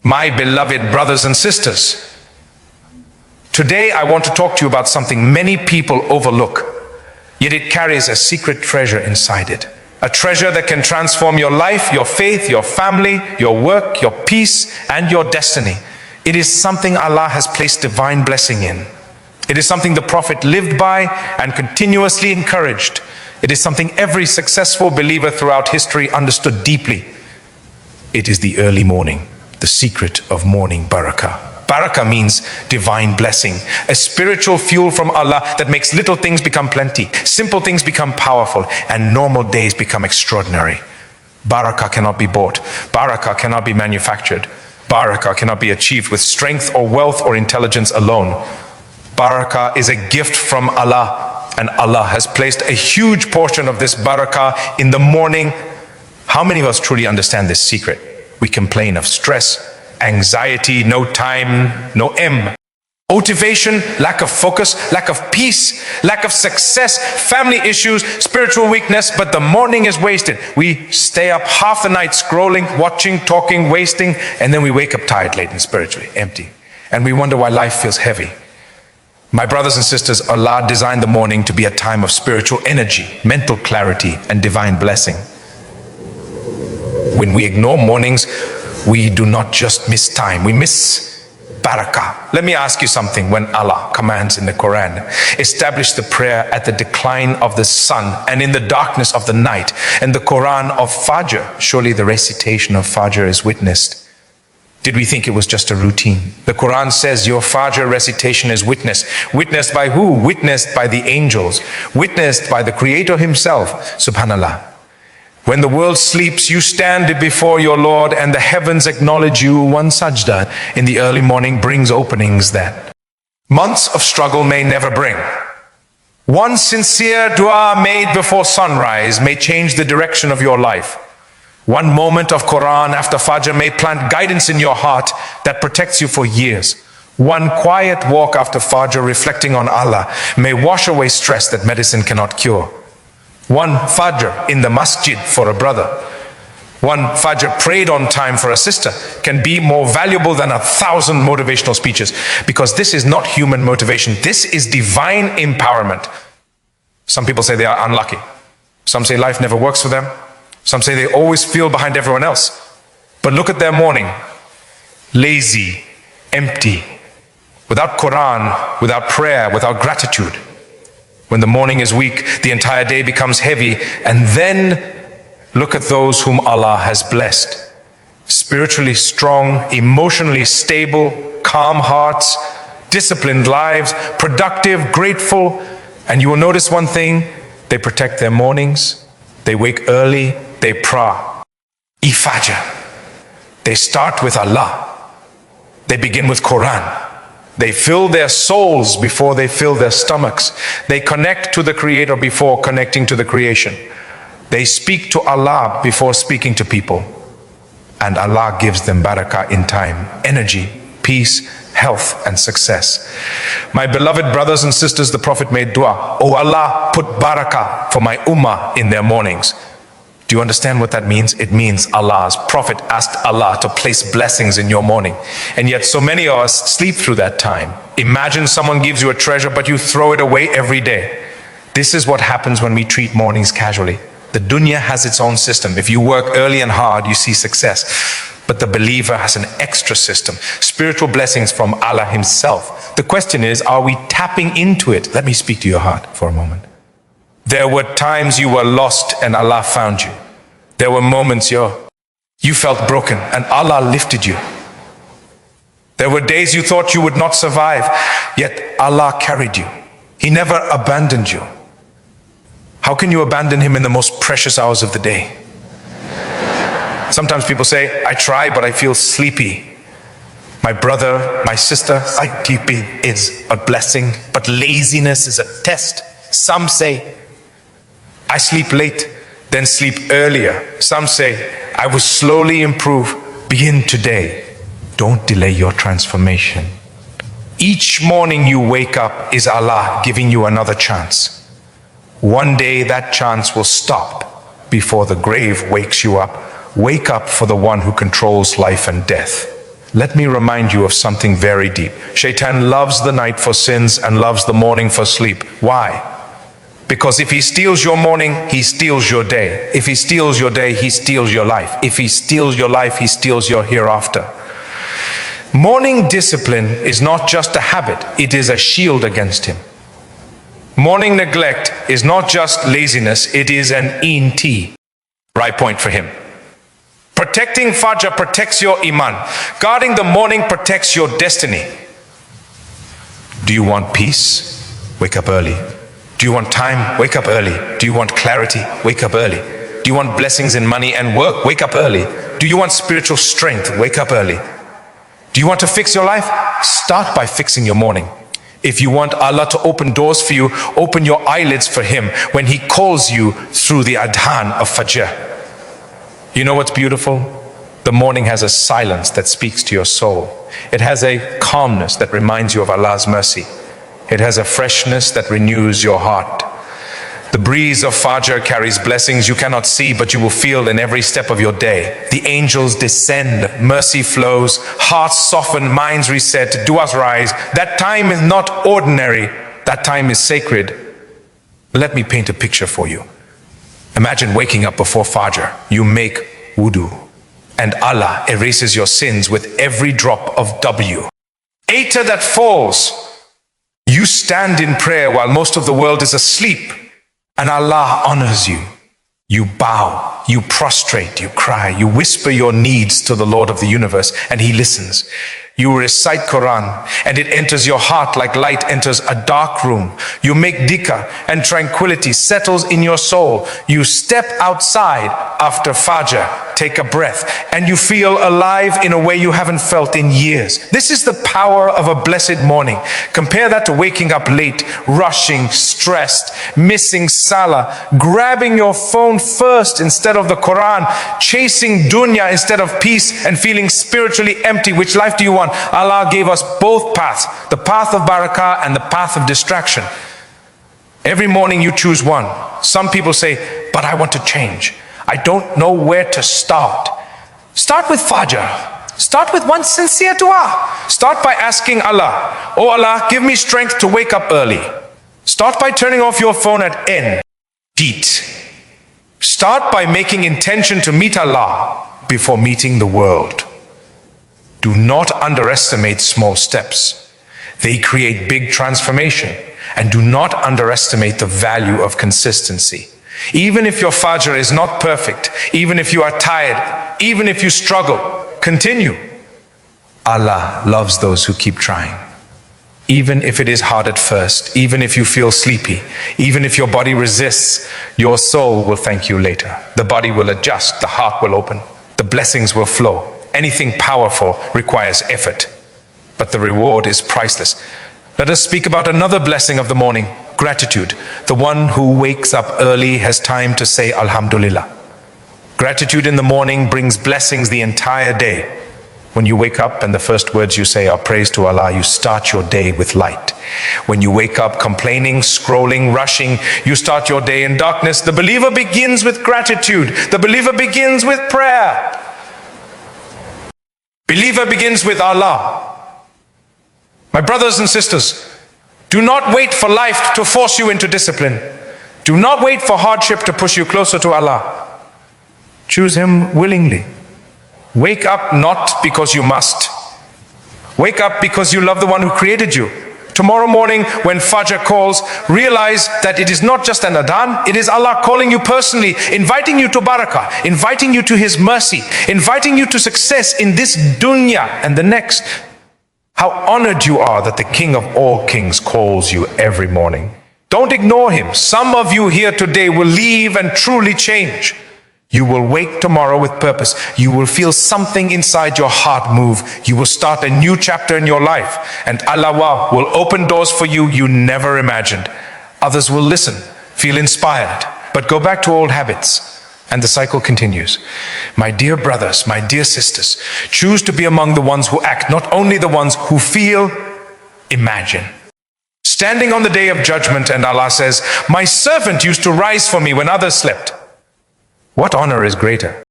My beloved brothers and sisters, today I want to talk to you about something many people overlook, yet it carries a secret treasure inside it. A treasure that can transform your life, your faith, your family, your work, your peace, and your destiny. It is something Allah has placed divine blessing in. It is something the Prophet lived by and continuously encouraged. It is something every successful believer throughout history understood deeply. It is the early morning, the secret of morning barakah. Barakah means divine blessing, a spiritual fuel from Allah that makes little things become plenty, simple things become powerful, and normal days become extraordinary. Barakah cannot be bought. Barakah cannot be manufactured. Barakah cannot be achieved with strength or wealth or intelligence alone. Barakah is a gift from Allah, and Allah has placed a huge portion of this barakah in the morning. How many of us truly understand this secret? We complain of stress, anxiety, no time, no motivation, lack of focus, lack of peace, lack of success, family issues, spiritual weakness, but the morning is wasted. We stay up half the night scrolling, watching, talking, wasting, and then we wake up tired, laden, spiritually empty. And we wonder why life feels heavy. My brothers and sisters, Allah designed the morning to be a time of spiritual energy, mental clarity, and divine blessing. When we ignore mornings, we do not just miss time, we miss barakah. Let me ask you something. When Allah commands in the Quran, establish the prayer at the decline of the sun and in the darkness of the night, and the Quran of Fajr, surely the recitation of Fajr is witnessed. Did we think it was just a routine? The Quran says your Fajr recitation is witnessed. Witnessed by who? Witnessed by the angels. Witnessed by the Creator Himself. Subhanallah. When the world sleeps, you stand before your Lord, and the heavens acknowledge you. One sajda in the early morning brings openings that months of struggle may never bring. One sincere dua made before sunrise may change the direction of your life. One moment of Quran after Fajr may plant guidance in your heart that protects you for years. One quiet walk after Fajr reflecting on Allah may wash away stress that medicine cannot cure. One Fajr in the masjid for a brother, one Fajr prayed on time for a sister can be more valuable than 1,000 motivational speeches, because this is not human motivation. This is divine empowerment. Some people say they are unlucky. Some say life never works for them. Some say they always feel behind everyone else. But look at their morning. Lazy, empty, without Quran, without prayer, without gratitude. When the morning is weak, the entire day becomes heavy. And then look at those whom Allah has blessed. Spiritually strong, emotionally stable, calm hearts, disciplined lives, productive, grateful. And you will notice one thing: they protect their mornings, they wake early, they pray. Fajr. They start with Allah. They begin with Quran. They fill their souls before they fill their stomachs. They connect to the Creator before connecting to the creation. They speak to Allah before speaking to people. And Allah gives them barakah in time, energy, peace, health, and success. My beloved brothers and sisters, the Prophet made dua, "Oh Allah, put barakah for my ummah in their mornings." Do you understand what that means? It means Allah's Prophet asked Allah to place blessings in your morning. And yet so many of us sleep through that time. Imagine someone gives you a treasure, but you throw it away every day. This is what happens when we treat mornings casually. The dunya has its own system. If you work early and hard, you see success. But the believer has an extra system. Spiritual blessings from Allah Himself. The question is, are we tapping into it? Let me speak to your heart for a moment. There were times you were lost and Allah found you. There were moments you felt broken and Allah lifted you. There were days you thought you would not survive, yet Allah carried you. He never abandoned you. How can you abandon Him in the most precious hours of the day? Sometimes people say, I try, but I feel sleepy. My brother, my sister, sleeping is a blessing, but laziness is a test. Some say, I sleep late, then sleep earlier. Some say, I will slowly improve. Begin today. Don't delay your transformation. Each morning you wake up is Allah giving you another chance. One day that chance will stop before the grave wakes you up. Wake up for the one who controls life and death. let me remind you of something very deep. Shaitan loves the night for sins and loves the morning for sleep. Why? Because if he steals your morning, he steals your day. If he steals your day, he steals your life. If he steals your life, he steals your hereafter. Morning discipline is not just a habit, it is a shield against him. Morning neglect is not just laziness, it is an ENT. Right point for him. Protecting Fajr protects your iman. Guarding the morning protects your destiny. Do you want peace? Wake up early. Do you want time? Wake up early. Do you want clarity? Wake up early. Do you want blessings in money and work? Wake up early. Do you want spiritual strength? Wake up early. Do you want to fix your life? Start by fixing your morning. If you want Allah to open doors for you, open your eyelids for Him when He calls you through the adhan of Fajr. You know what's beautiful? The morning has a silence that speaks to your soul. It has a calmness that reminds you of Allah's mercy. It has a freshness that renews your heart. The breeze of Fajr carries blessings you cannot see, but you will feel in every step of your day. The angels descend, mercy flows, hearts soften, minds reset, du'as rise. That time is not ordinary, that time is sacred. Let me paint a picture for you. Imagine waking up before Fajr. You make wudu, and Allah erases your sins with every drop of W. Ater that falls. You stand in prayer while most of the world is asleep, and Allah honors you. You bow, you prostrate, you cry, you whisper your needs to the Lord of the universe, and He listens. You recite Quran, and it enters your heart like light enters a dark room. You make dhikr, and tranquility settles in your soul. You step outside after Fajr, take a breath, and you feel alive in a way you haven't felt in years. This is the power of a blessed morning. Compare that to waking up late, rushing, stressed, missing salah, grabbing your phone first instead of the Quran, chasing dunya instead of peace, and feeling spiritually empty. Which life do you want? Allah gave us both paths, the path of barakah and the path of distraction. Every morning you choose one. Some people say, but I want to change. I don't know where to start. Start with Fajr. Start with one sincere dua. Start by asking Allah, oh Allah, give me strength to wake up early. Start by turning off your phone at N. Deet. Start by making intention to meet Allah before meeting the world. Do not underestimate small steps. They create big transformation. And do not underestimate the value of consistency. Even if your Fajr is not perfect, even if you are tired, even if you struggle, continue. Allah loves those who keep trying. Even if it is hard at first, even if you feel sleepy, even if your body resists, your soul will thank you later. The body will adjust, the heart will open, the blessings will flow. Anything powerful requires effort, but the reward is priceless. Let us speak about another blessing of the morning, gratitude. The one who wakes up early has time to say Alhamdulillah. Gratitude in the morning brings blessings the entire day. When you wake up and the first words you say are praise to Allah, you start your day with light. When you wake up complaining, scrolling, rushing, you start your day in darkness. The believer begins with gratitude. The believer begins with prayer. Believer begins with Allah. My brothers and sisters, do not wait for life to force you into discipline. Do not wait for hardship to push you closer to Allah. Choose Him willingly. Wake up not because you must. Wake up because you love the one who created you. Tomorrow morning when Fajr calls, realize that it is not just an adhan, it is Allah calling you personally, inviting you to barakah, inviting you to His mercy, inviting you to success in this dunya and the next. How honored you are that the King of all kings calls you every morning. Don't ignore Him. Some of you here today will leave and truly change. You will wake tomorrow with purpose. You will feel something inside your heart move. You will start a new chapter in your life. And Allah will open doors for you you never imagined. Others will listen, feel inspired, but go back to old habits. And the cycle continues. My dear brothers, my dear sisters, choose to be among the ones who act, not only the ones who feel, imagine. Standing on the day of judgment, and Allah says, my servant used to rise for me when others slept. What honor is greater?